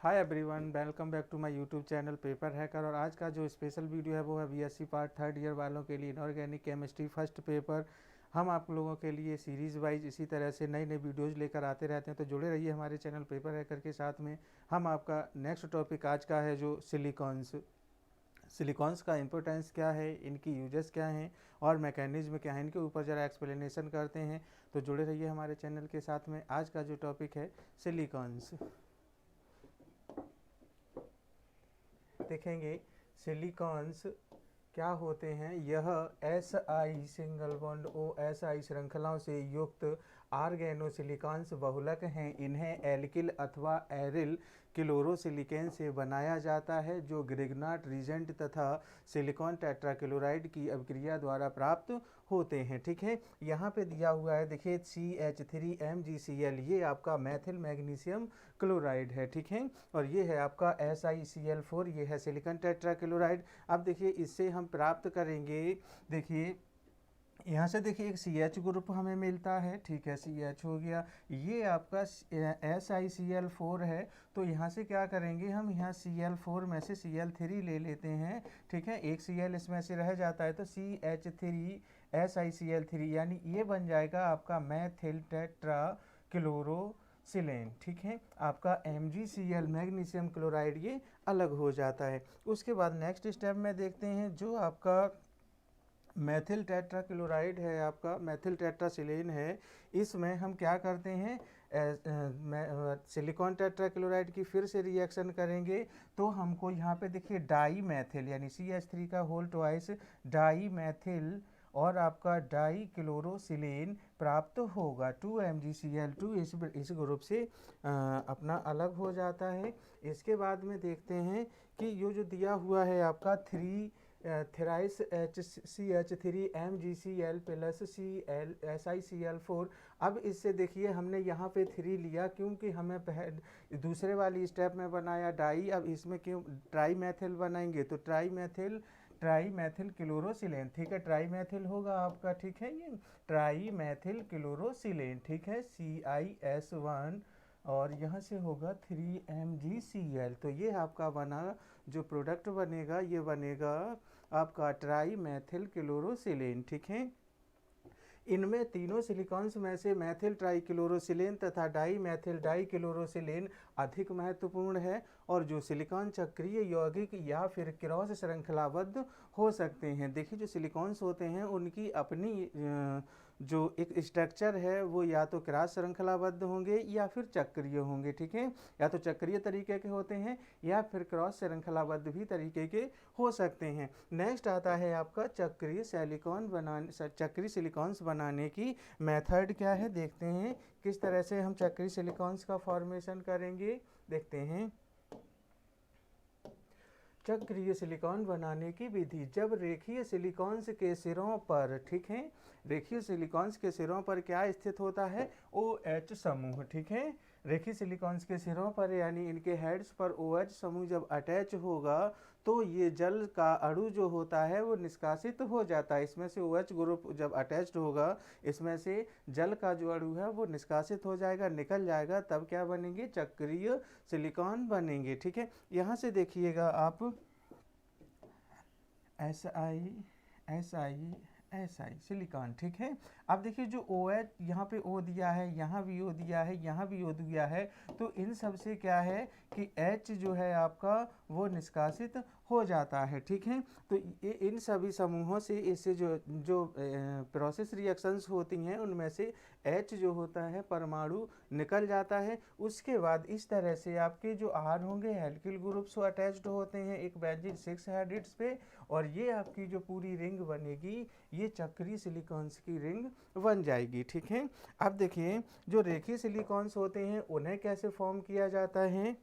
Hi everyone, welcome back to my YouTube channel paper hacker. और आज का जो स्पेशल वीडियो है वो है बीएससी पार्ट थर्ड ईयर वालों के लिए इनऑर्गेनिक केमिस्ट्री फर्स्ट पेपर। हम आप लोगों के लिए सीरीज़ वाइज इसी तरह से नई नई वीडियोज़ लेकर आते रहते हैं, तो जुड़े रहिए हमारे चैनल पेपर हैकर के साथ में। हम आपका नेक्स्ट टॉपिक आज का है जो सिलिकॉन्स। सिलिकॉन्स का इंपॉर्टेंस क्या है, इनकी यूजेस क्या हैं और मैकेनिज्म क्या है, इनके ऊपर ज़रा एक्सप्लेनेशन करते हैं। तो जुड़े रहिए हमारे चैनल के साथ में। आज का जो टॉपिक है सिलिकॉन्स, देखेंगे सिलिकॉन्स क्या होते हैं। यह S I single bond O S I श्रृंखलाओं से युक्त आर्गेनोसिलिकॉन्स बहुलक हैं। इन्हें एल्किल अथवा एरिल क्लोरोसिलिकेन से बनाया जाता है, जो ग्रिग्नाट रीजेंट तथा सिलिकॉन टेट्राक्लोराइड की अभिक्रिया द्वारा प्राप्त होते हैं। ठीक है, यहाँ पे दिया हुआ है, देखिए CH3MgCl, ये आपका मैथिल मैग्नीशियम क्लोराइड है। ठीक है, और ये है आपका SiCl4, ये है सिलिकॉन टेट्राक्लोराइड। अब देखिए इससे हम प्राप्त करेंगे, देखिए यहाँ से देखिए एक CH ग्रुप हमें मिलता है। ठीक है, CH हो गया, ये आपका SiCl4 है। तो यहाँ से क्या करेंगे, हम यहाँ Cl4 में से Cl3 ले लेते हैं। ठीक है, एक Cl इसमें से रह जाता है, तो CH3 SiCl3, यानी ये बन जाएगा आपका मैथिल टेट्रा क्लोरोसिलेन। ठीक है, आपका MgCl मैग्नीशियम क्लोराइड ये अलग हो जाता है। उसके बाद नेक्स्ट स्टेप में देखते हैं, जो आपका मैथिल टेट्राक्लोराइड है, आपका मैथिल टेट्रासिलेन है, इसमें हम क्या करते हैं, सिलिकॉन टेट्राक्लोराइड की फिर से रिएक्शन करेंगे, तो हमको यहाँ पे देखिए डाई मैथिल यानी CH3 का होल ट्वाइस डाई मैथिल और आपका डाई क्लोरोसिलेन प्राप्त होगा। 2MgCl2 इस ग्रुप से अपना अलग हो जाता है। इसके बाद में देखते हैं कि ये जो दिया हुआ है आपका थ्राइस CH3MgCl प्लस SiCl4। अब इससे देखिए हमने यहाँ पे 3 लिया, क्योंकि हमें दूसरे वाली स्टेप में बनाया डाई, अब इसमें क्यों ट्राई मैथिल बनाएंगे, तो ट्राई मैथिल क्लोरोसिलेन। ठीक है, ट्राई मैथिल होगा आपका, ठीक है, ये ट्राई मैथिल क्लोरोसिलेन। ठीक है, CiS1 और यहाँ से होगा 3MgCl। तो ये आपका बना, जो प्रोडक्ट बनेगा ये बनेगा आपका ट्राई मैथिल क्लोरोसिलेन। ठीक है, इनमें तीनों सिलिकॉन्स में से मैथिल ट्राइक्लोरोसिलेन तथा डाई मैथिल डाइक्लोरोसिलेन अधिक महत्वपूर्ण है, और जो सिलिकॉन चक्रीय यौगिक या फिर क्रॉस श्रृंखलाबद्ध हो सकते हैं। देखिए जो सिलिकॉन्स होते हैं उनकी अपनी जो एक स्ट्रक्चर है वो या तो क्रॉस श्रृंखलाबद्ध होंगे या फिर चक्रीय होंगे। ठीक है, या तो चक्रीय तरीके के होते हैं या फिर क्रॉस श्रृंखलाबद्ध भी तरीके के हो सकते हैं। नेक्स्ट आता है आपका चक्रीय सिलिकॉन्स बनाने की मेथड क्या है, देखते हैं किस तरह से हम चक्रीय सिलिकॉन्स का फॉर्मेशन करेंगे। देखते हैं चक्रीय सिलिकॉन बनाने की विधि। जब रेखीय सिलिकॉन्स के सिरों पर, ठीक है, रेखीय सिलिकॉन्स के सिरों पर क्या स्थित होता है, OH समूह। ठीक है, रेखीय सिलिकॉन्स के सिरों पर यानी इनके हेड्स पर OH समूह जब अटैच होगा, तो ये जल का अणु जो होता है वो निष्कासित हो जाता है। इसमें से OH ग्रुप जब अटैच्ड होगा, इसमें से जल का जो अणु है वो निष्कासित हो जाएगा, निकल जाएगा, तब क्या बनेंगे, चक्रीय सिलिकॉन बनेंगे। ठीक है, यहाँ से देखिएगा आप SI सिलिकॉन। ठीक है, अब देखिए जो OH यहाँ पे O दिया है, यहाँ भी O दिया है, यहाँ भी O दिया है, तो इन सब से क्या है कि H जो है आपका वो निष्कासित हो जाता है। ठीक है, तो ये इन सभी समूहों से इससे जो जो प्रोसेस रिएक्शंस होती हैं उनमें से H जो होता है परमाणु निकल जाता है। उसके बाद इस तरह से आपके जो R होंगे एल्किल ग्रुप्स अटैच्ड होते हैं एक बेंजीन 6 हेड्स पे, और ये आपकी जो पूरी रिंग बनेगी ये चक्रीय सिलिकॉन्स की रिंग बन जाएगी। ठीक है, अब देखिए जो रेखीय सिलिकॉन्स होते हैं उन्हें कैसे फॉर्म किया जाता है।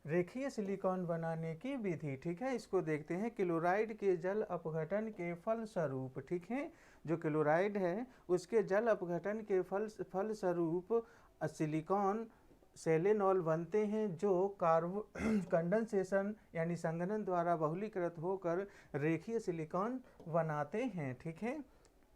रेखीय सिलिकॉन बनाने की विधि, ठीक है, इसको देखते हैं। क्लोराइड के जल अपघटन के फलस्वरूप, ठीक है, जो क्लोराइड है उसके जल अपघटन के फलस्वरूप सिलिकॉन सेलेनॉल बनते हैं, जो कंडेंसेशन यानी संघनन द्वारा बहुलीकृत होकर रेखीय सिलिकॉन बनाते हैं। ठीक है,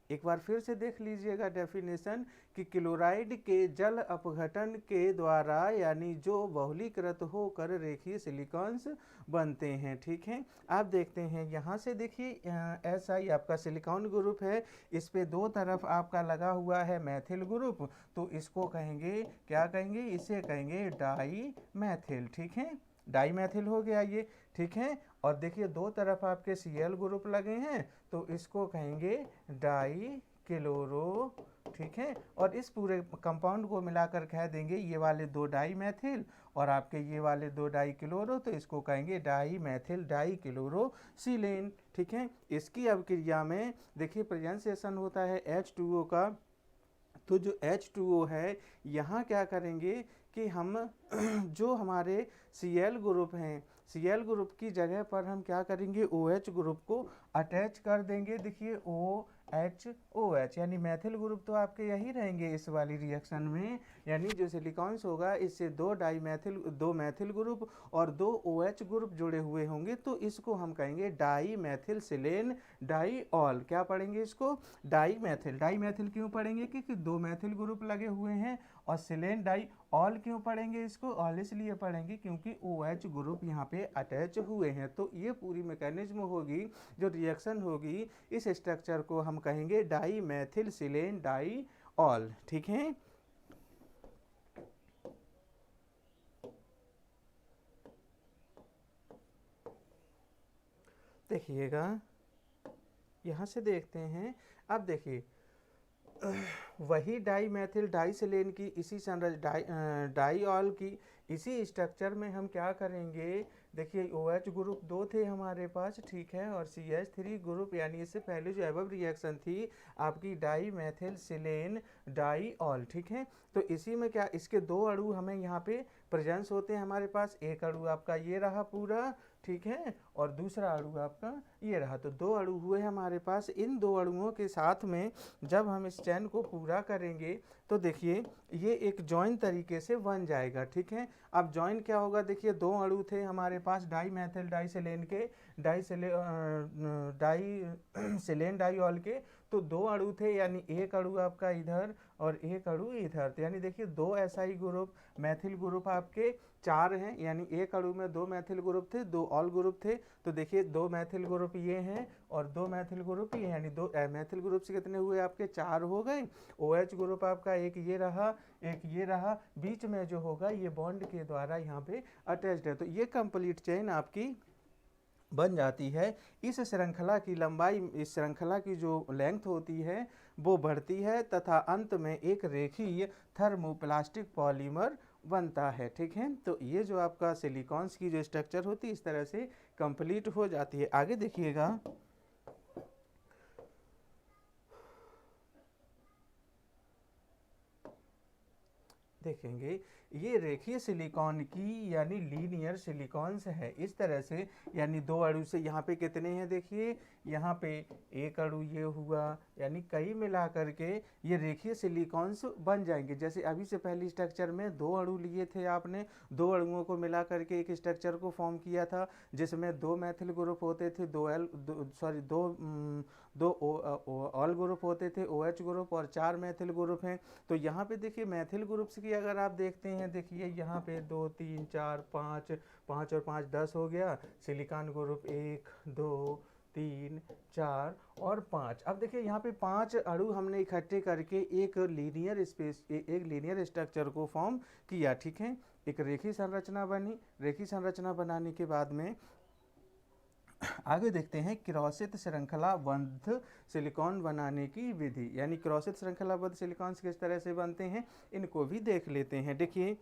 एक बार फिर से देख लीजिएगा डेफिनेशन कि क्लोराइड के जल अपघटन के द्वारा यानी जो बहुलीकृत होकर रेखीय सिलिकॉन्स बनते हैं। ठीक है, आप देखते हैं यहाँ से देखिए SI आपका सिलिकॉन ग्रुप है, इस पे दो तरफ आपका लगा हुआ है मैथिल ग्रुप, तो इसको कहेंगे क्या कहेंगे, इसे कहेंगे डाई मैथिल। ठीक है, डाई मैथिल हो गया ये। ठीक है, और देखिए दो तरफ आपके Cl ग्रुप लगे हैं, तो इसको कहेंगे डाई क्लोरो। ठीक है, और इस पूरे कंपाउंड को मिलाकर कह देंगे ये वाले दो डाई मैथिल और आपके ये वाले दो डाई क्लोरो, तो इसको कहेंगे डाई मैथिल डाई क्लोरो सिलेन। ठीक है, इसकी अभिक्रिया में देखिए प्रेजेंसेशन होता है H2O का, तो जो H2O है यहाँ क्या करेंगे कि हम जो हमारे Cl ग्रुप हैं, Cl ग्रुप की जगह पर हम क्या करेंगे, OH ग्रुप को अटैच कर देंगे। देखिए OH यानी मैथिल ग्रुप तो आपके यही रहेंगे इस वाली रिएक्शन में, यानी जो सिलिकॉन्स होगा इससे दो मैथिल ग्रुप और दो OH ग्रुप जुड़े हुए होंगे, तो इसको हम कहेंगे डाई मैथिल सिलेन डाईऑल। क्या पढ़ेंगे इसको, डाई मैथिल। डाई मैथिल क्यों पढ़ेंगे, क्योंकि दो मैथिल ग्रुप लगे हुए हैं। और सिलेन डाई ऑल क्यों पढ़ेंगे इसको, ऑल इसलिए पढ़ेंगे क्योंकि OH ग्रुप यहाँ पे अटैच हुए हैं। तो ये पूरी मैकेनिज्म होगी, जो रिएक्शन होगी, इस स्ट्रक्चर को हम कहेंगे डाई मैथिल सिलेन डाई ऑल। ठीक है, देखिएगा यहाँ से देखते हैं। अब देखिए वही डाई मैथिल डाई सिलेन की इसी डाईऑल की इसी स्ट्रक्चर में हम क्या करेंगे, देखिए OH ग्रुप दो थे हमारे पास, ठीक है, और CH3 ग्रुप, यानी इससे पहले जो एबव रिएक्शन थी आपकी डाई मैथिल सिलेन डाईऑल। ठीक है, तो इसी में क्या इसके दो अणु हमें यहाँ पे प्रेजेंस होते हैं हमारे पास, एक अणु आपका ये रहा पूरा, ठीक है, और दूसरा अणु आपका ये रहा, तो दो अणु हुए हमारे पास। इन दो अणुओं के साथ में जब हम इस चैन को पूरा करेंगे तो देखिए ये एक जॉइन तरीके से बन जाएगा। ठीक है, अब जॉइन क्या होगा, देखिए दो अणु थे हमारे पास डाई मैथिल डाई सिलेन के, डाई सिलेन डाईऑल के, तो दो अणु थे, यानी एक अणु आपका इधर और एक अणु इधर, तो यानी देखिए दो SI ग्रुप मैथिल ग्रुप आपके चार हैं, यानी एक अणु में दो मैथिल ग्रुप थे, दो ऑल ग्रुप थे, तो देखिए दो मैथिल ग्रुप ये हैं और दो मैथिल ग्रुप ये हैं, यानी दो मैथिल ग्रुप से कितने हुए आपके, चार हो गए। OH ग्रुप आपका एक ये रहा एक ये रहा, बीच में जो होगा ये बॉन्ड के द्वारा यहाँ पे अटैच्ड है, तो ये कंप्लीट चेन आपकी बन जाती है। इस श्रृंखला की लंबाई, इस श्रृंखला की जो लेंथ होती है वो बढ़ती है तथा अंत में एक रेखीय थर्मोप्लास्टिक पॉलीमर बनता है। ठीक है, तो ये जो आपका सिलिकॉन्स की जो स्ट्रक्चर होती है इस तरह से कंप्लीट हो जाती है। आगे देखिएगा, देखेंगे ये रेखीय सिलिकॉन की यानी लीनियर सिलिकॉन्स है इस तरह से, यानी दो अणु से यहाँ पे कितने हैं, देखिए यहाँ पे एक अणु ये हुआ, यानी कई मिला करके ये रेखीय सिलिकॉन्स बन जाएंगे। जैसे अभी से पहली स्ट्रक्चर में दो अणु लिए थे आपने, दो अणुओं को मिला करके एक स्ट्रक्चर को फॉर्म किया था जिसमें दो मैथिल ग्रुप होते थे, दो ऑल ग्रुप होते थे, OH ग्रुप, और चार मैथिल ग्रुप हैं। तो यहाँ पे देखिए मैथिल ग्रुप्स की अगर आप देखते हैं, देखिए यहाँ पे 2 3 4 5, 5 और 5 10 हो गया, सिलिकॉन ग्रुप 1 2 3 4 और 5। अब देखिए यहाँ पे 5 अणु हमने इकट्ठे करके एक लीनियर स्ट्रक्चर को फॉर्म किया। ठीक है, एक रेखीय संरचना बनी, रेखीय संरचना बनाने के बाद में आगे देखते हैं क्रॉसित श्रृंखलाबद्ध सिलिकॉन बनाने की विधि, यानी क्रॉसित श्रृंखलाबद्ध सिलिकॉन किस तरह से बनते हैं इनको भी देख लेते हैं। देखिए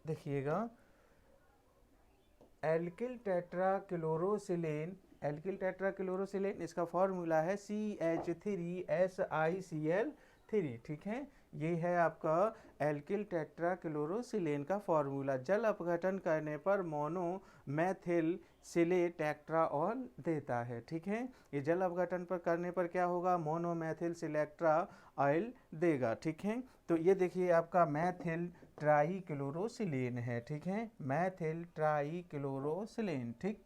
देखिएगा एल्किल टेट्राक्लोरोसिलेन, इसका फॉर्मूला है CH3SiCl3। ठीक है, ये है आपका एल्किल टेट्राक्लोरोसिलेन का फॉर्मूला। जल अपघटन करने पर मोनो मैथिल सिले टेट्राऑल देता है। ठीक है, ये जल अपघटन पर करने पर क्या होगा, मोनो मैथिल सिलेक्ट्रा ऑयल देगा। ठीक है, तो ये देखिए आपका मैथिल ट्राईक्लोरोसिलेन है। ठीक है, मैथिल ट्राईक्लोरोसिलेन। ठीक,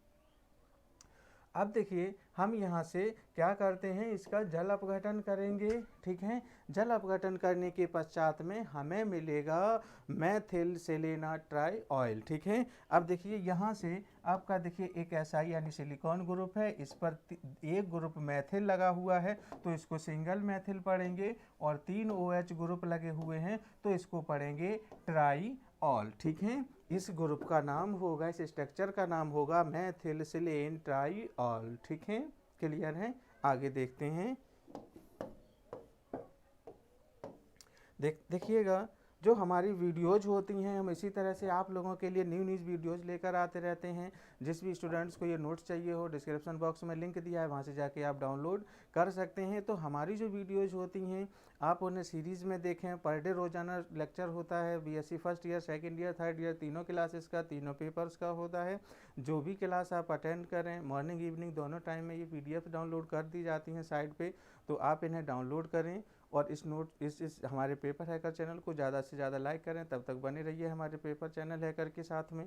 अब देखिए हम यहाँ से क्या करते हैं, इसका जल अपघटन करेंगे। ठीक है, जल अपघटन करने के पश्चात में हमें मिलेगा मेथिल सेलेना ट्राई ऑयल। ठीक है, अब देखिए यहाँ से आपका देखिए एक एसआई यानी सिलिकॉन ग्रुप है, इस पर एक ग्रुप मेथिल लगा हुआ है तो इसको सिंगल मेथिल पढ़ेंगे, और 3 OH ग्रुप लगे हुए हैं तो इसको पढ़ेंगे ट्राई ऑल। ठीक है, इस ग्रुप का नाम होगा, इस स्ट्रक्चर का नाम होगा मेथिलसिलेन ट्राईऑल। ठीक है, क्लियर है। आगे देखते हैं। देखिएगा जो हमारी वीडियोज होती हैं, हम इसी तरह से आप लोगों के लिए न्यू वीडियोज लेकर आते रहते हैं। जिस भी स्टूडेंट्स को ये नोट्स चाहिए हो, डिस्क्रिप्शन बॉक्स में लिंक दिया है, वहाँ से जाके आप डाउनलोड कर सकते हैं। तो हमारी जो वीडियोज होती हैं आप उन्हें सीरीज़ में देखें। पर डे रोजाना लेक्चर होता है, BSc first year, second year, third year, तीनों क्लासेस का, तीनों पेपर्स का होता है। जो भी क्लास आप अटेंड करें, मॉर्निंग इवनिंग दोनों टाइम में ये PDF डाउनलोड कर दी जाती हैं साइट पे, तो आप इन्हें डाउनलोड करें। और इस हमारे पेपर हैकर चैनल को ज़्यादा से ज़्यादा लाइक करें। तब तक बने रहिए हमारे पेपर चैनल हैकर के साथ में।